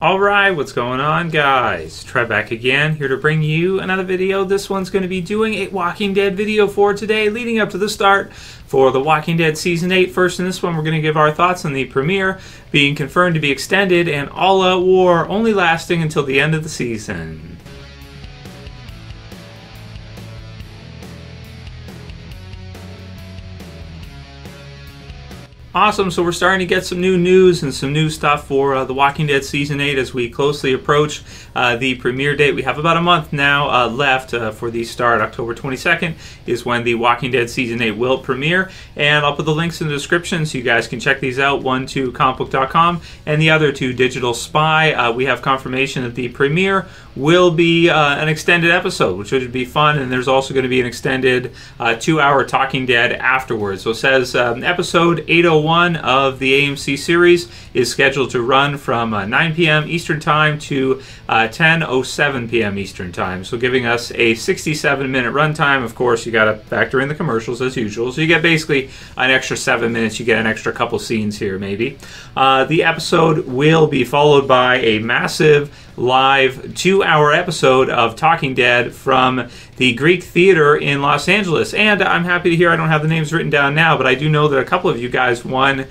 Alright, what's going on, guys? Trev back again, here to bring you another video. This one's going to be doing a Walking Dead video for today, leading up to the start for The Walking Dead Season 8. First, in this one, we're going to give our thoughts on the premiere, being confirmed to be extended, and all-out war only lasting until the end of the season. Awesome, so we're starting to get some new news and some new stuff for The Walking Dead Season 8 as we closely approach the premiere date. We have about a month now left for the start. October 22nd is when The Walking Dead Season 8 will premiere, and I'll put the links in the description so you guys can check these out. One to comicbook.com and the other to Digital Spy. We have confirmation that the premiere will be an extended episode, which would be fun, and there's also going to be an extended 2-hour Talking Dead afterwards. So it says episode 801 of the AMC series is scheduled to run from 9 p.m. Eastern Time to 10:07 p.m. Eastern Time, so giving us a 67-minute runtime. Of course, you got to factor in the commercials as usual, so you get basically an extra 7 minutes. You get an extra couple scenes here, maybe. The episode will be followed by a massive live 2-hour episode of Talking Dead from the Greek Theater in Los Angeles. And I'm happy to hear, I don't have the names written down now, but I do know that a couple of you guys won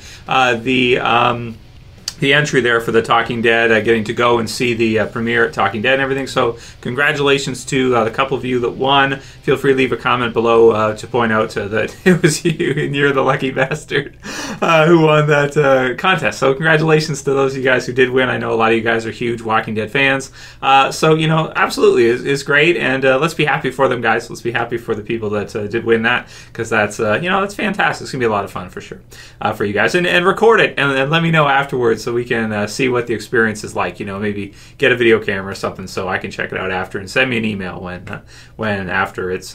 the entry there for the Talking Dead, getting to go and see the premiere at Talking Dead and everything. So congratulations to the couple of you that won. Feel free to leave a comment below to point out that it was you and you're the lucky bastard who won that contest. So congratulations to those of you guys who did win. I know a lot of you guys are huge Walking Dead fans. So, you know, absolutely is great. And let's be happy for them, guys. Let's be happy for the people that did win that, because that's, you know, that's fantastic. It's going to be a lot of fun for sure for you guys. And record it and let me know afterwards, so we can see what the experience is like. You know, maybe get a video camera or something so I can check it out after, and send me an email when after it's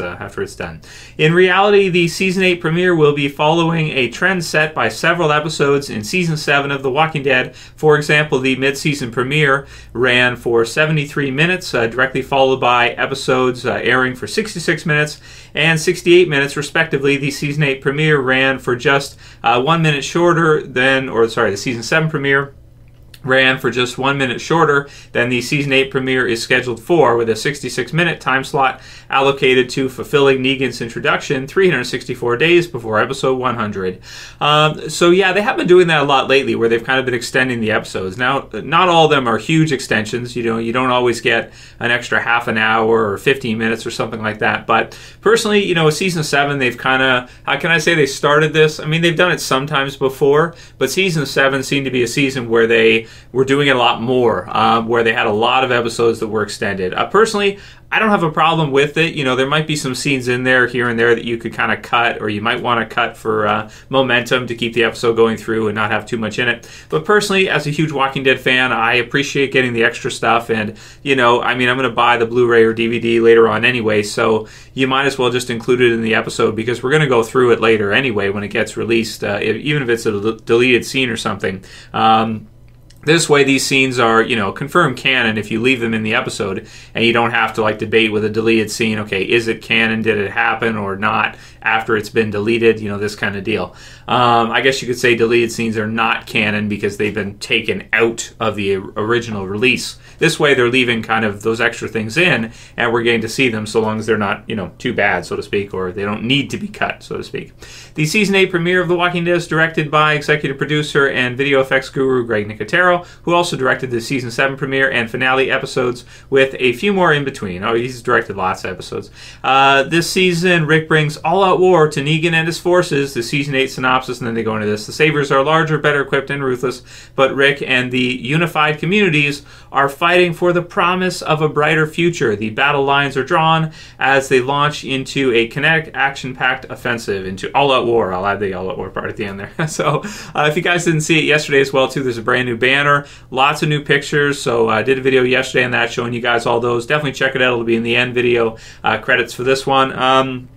done. In reality, the Season 8 premiere will be following a trend set by several episodes in Season 7 of The Walking Dead. For example, the mid-season premiere ran for 73 minutes, directly followed by episodes airing for 66 minutes and 68 minutes, respectively. The Season 8 premiere ran for just 1 minute shorter than, the Season 7 premiere ran for just 1 minute shorter than the Season 8 premiere is scheduled for, with a 66-minute time slot allocated to fulfilling Negan's introduction 364 days before episode 100. So yeah, they have been doing that a lot lately, where they've kind of been extending the episodes. Now, not all of them are huge extensions. You know, you don't always get an extra half an hour or 15 minutes or something like that. But personally, you know, with Season 7, they've kind of, how can I say they started this? I mean, they've done it sometimes before, but Season 7 seemed to be a season where they were doing it a lot more, where they had a lot of episodes that were extended. Personally, I don't have a problem with it. You know, there might be some scenes in there, here and there, that you could kind of cut, or you might want to cut for momentum to keep the episode going through and not have too much in it. But personally, as a huge Walking Dead fan, I appreciate getting the extra stuff. And, you know, I mean, I'm going to buy the Blu-ray or DVD later on anyway, so you might as well just include it in the episode, because we're going to go through it later anyway when it gets released, even if it's a deleted scene or something. This way, these scenes are, you know, confirmed canon if you leave them in the episode, and you don't have to, like, debate with a deleted scene, okay, is it canon, did it happen or not after it's been deleted, you know, this kind of deal. I guess you could say deleted scenes are not canon because they've been taken out of the original release. This way, they're leaving kind of those extra things in, and we're getting to see them so long as they're not, you know, too bad, so to speak, or they don't need to be cut, so to speak. The Season 8 premiere of The Walking Dead is directed by executive producer and video effects guru Greg Nicotero, who also directed the Season 7 premiere and finale episodes, with a few more in between. Oh, he's directed lots of episodes. This season, Rick brings all-out war to Negan and his forces, the Season 8 synopsis, and then they go into this. The Savers are larger, better equipped, and ruthless, but Rick and the unified communities are fighting for the promise of a brighter future. The battle lines are drawn as they launch into a kinetic, action-packed offensive into all-out war. I'll add the all-out war part at the end there. So, if you guys didn't see it yesterday as well, too, there's a brand new banner. Lots of new pictures, so I did a video yesterday on that showing you guys all those. Definitely check it out. It'll be in the end video credits for this one.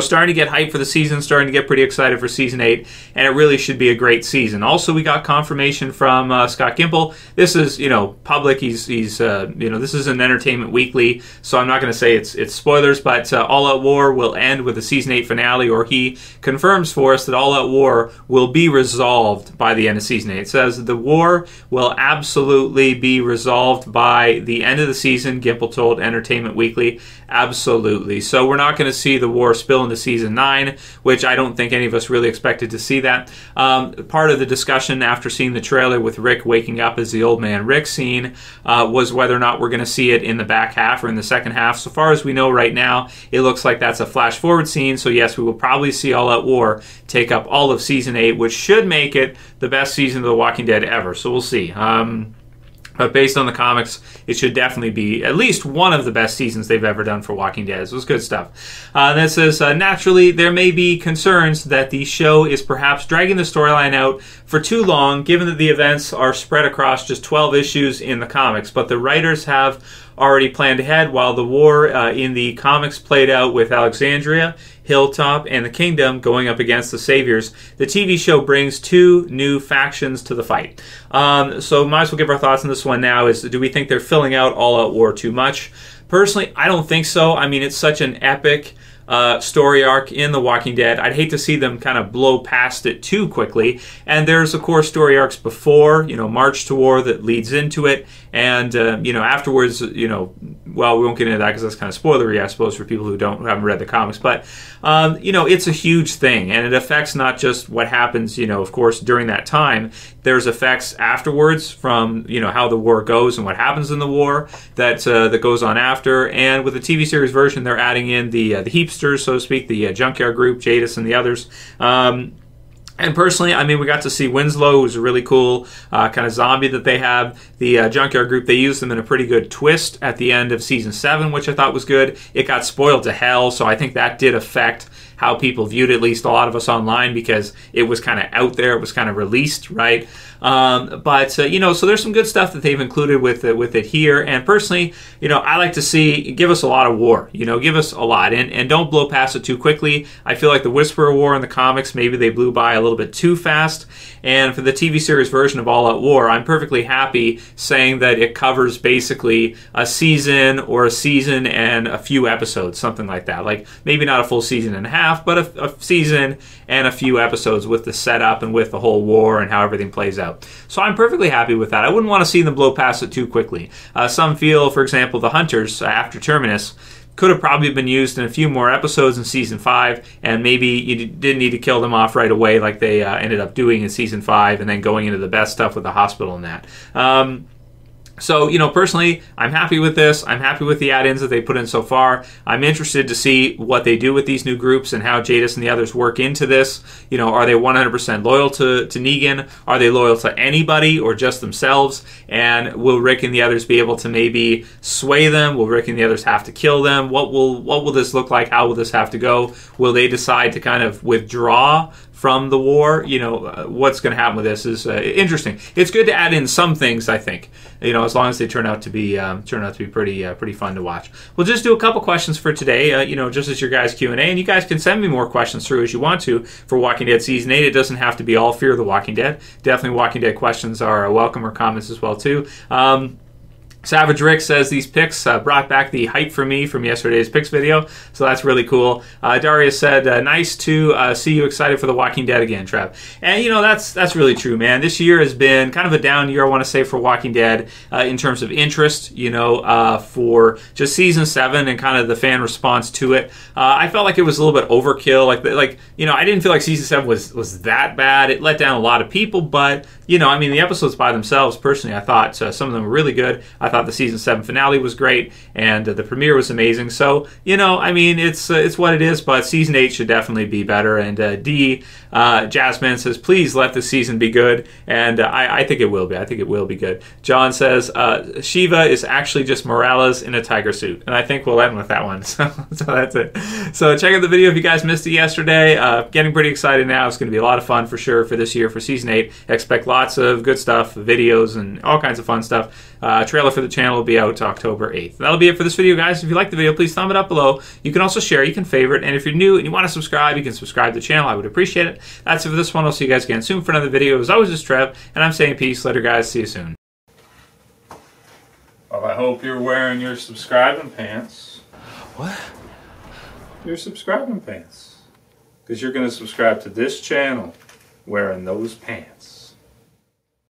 starting to get hyped for the season, starting to get pretty excited for Season 8, and it really should be a great season. Also, we got confirmation from Scott Gimple. This is, public. He's this is an Entertainment Weekly, so I'm not going to say it's spoilers, but All Out War will end with a Season 8 finale, or he confirms for us that All Out War will be resolved by the end of Season 8. It says the war will absolutely be resolved by the end of the season, Gimple told Entertainment Weekly. Absolutely. So we're not going to see the war spill into Season 9, which I don't think any of us really expected to see that. Part of the discussion after seeing the trailer with Rick waking up as the old man Rick scene was whether or not we're going to see it in the back half or in the second half. So far as we know right now, it looks like that's a flash forward scene. So yes, we will probably see All Out War take up all of Season 8, which should make it the best season of The Walking Dead ever. So we'll see. But based on the comics, it should definitely be at least one of the best seasons they've ever done for Walking Dead. It was good stuff. That says, naturally, there may be concerns that the show is perhaps dragging the storyline out for too long, given that the events are spread across just 12 issues in the comics. But the writers have already planned ahead. While the war in the comics played out with Alexandria, Hilltop, and the Kingdom going up against the Saviors, the TV show brings two new factions to the fight. So might as well give our thoughts on this one now. Do we think they're filling out All Out War too much? Personally, I don't think so. I mean, it's such an epic story arc in The Walking Dead. I'd hate to see them kind of blow past it too quickly. And there's, of course, story arcs before, March to War that leads into it. And, afterwards, well, we won't get into that because that's kind of spoilery, I suppose, for people who haven't read the comics. But, it's a huge thing. And it affects not just what happens, of course, during that time. There's effects afterwards from, how the war goes and what happens in the war that goes on after. And with the TV series version, they're adding in the heapsters, so to speak, the Junkyard Group, Jadis, and the others. And personally, I mean, we got to see Winslow, who's a really cool kind of zombie that they have. The Junkyard Group, they used them in a pretty good twist at the end of Season 7, which I thought was good. It got spoiled to hell, so I think that did affect how people viewed it, at least a lot of us online, because it was kind of out there, it was kind of released, right? So there's some good stuff that they've included with it here. And personally, I like to see, give us a lot of war, give us a lot, and don't blow past it too quickly. I feel like the Whisperer War in the comics, maybe they blew by a little bit too fast. And for the TV series version of All Out War, I'm perfectly happy saying that it covers basically a season or a season and a few episodes, something like that. Like maybe not a full season and a half, but a season and a few episodes with the setup and with the whole war and how everything plays out. So I'm perfectly happy with that. I wouldn't want to see them blow past it too quickly. Some feel, for example, the Hunters after Terminus could have probably been used in a few more episodes in Season 5, and maybe you didn't need to kill them off right away like they ended up doing in Season 5, and then going into the best stuff with the hospital and that. So, personally, I'm happy with this. I'm happy with the add-ins that they put in so far. I'm interested to see what they do with these new groups and how Jadis and the others work into this. Are they 100% loyal to Negan? Are they loyal to anybody or just themselves? And will Rick and the others be able to maybe sway them? Will Rick and the others have to kill them? What will this look like? How will this have to go? Will they decide to kind of withdraw from the war? What's going to happen with this is interesting. It's good to add in some things, I think, as long as they turn out to be pretty fun to watch. We'll just do a couple questions for today, just as your guys' Q&A, and you guys can send me more questions through as you want to for Walking Dead Season 8. It doesn't have to be all Fear the Walking Dead. Definitely Walking Dead questions are welcome, or comments as well too. Savage Rick says these picks brought back the hype for me from yesterday's picks video, so that's really cool. Darius said, nice to see you excited for The Walking Dead again, Trev. And, that's really true, man. This year has been kind of a down year, I want to say, for Walking Dead in terms of interest, for just Season 7 and kind of the fan response to it. I felt like it was a little bit overkill. I didn't feel like Season 7 was that bad. It let down a lot of people, but, the episodes by themselves, personally, I thought some of them were really good. I thought the Season 7 finale was great, and the premiere was amazing. So, it's what it is, but Season 8 should definitely be better. And Jasmine says, please let this season be good, and I think it will be. I think it will be good. John says, Shiva is actually just Morales in a tiger suit, and I think we'll end with that one. So that's it. So check out the video if you guys missed it yesterday. Getting pretty excited now. It's going to be a lot of fun for sure for this year for Season 8. Expect lots of good stuff, videos, and all kinds of fun stuff. Trailer for the the channel will be out October 8th. That'll be it for this video, guys. If you liked the video, please thumb it up below. You can also share, you can favorite, and if you're new and you want to subscribe, you can subscribe to the channel. I would appreciate it. That's it for this one. I'll see you guys again soon for another video. As always, it's Trev, and I'm saying peace. Later, guys. See you soon. Well, I hope you're wearing your subscribing pants. What? Your subscribing pants. Because you're going to subscribe to this channel wearing those pants.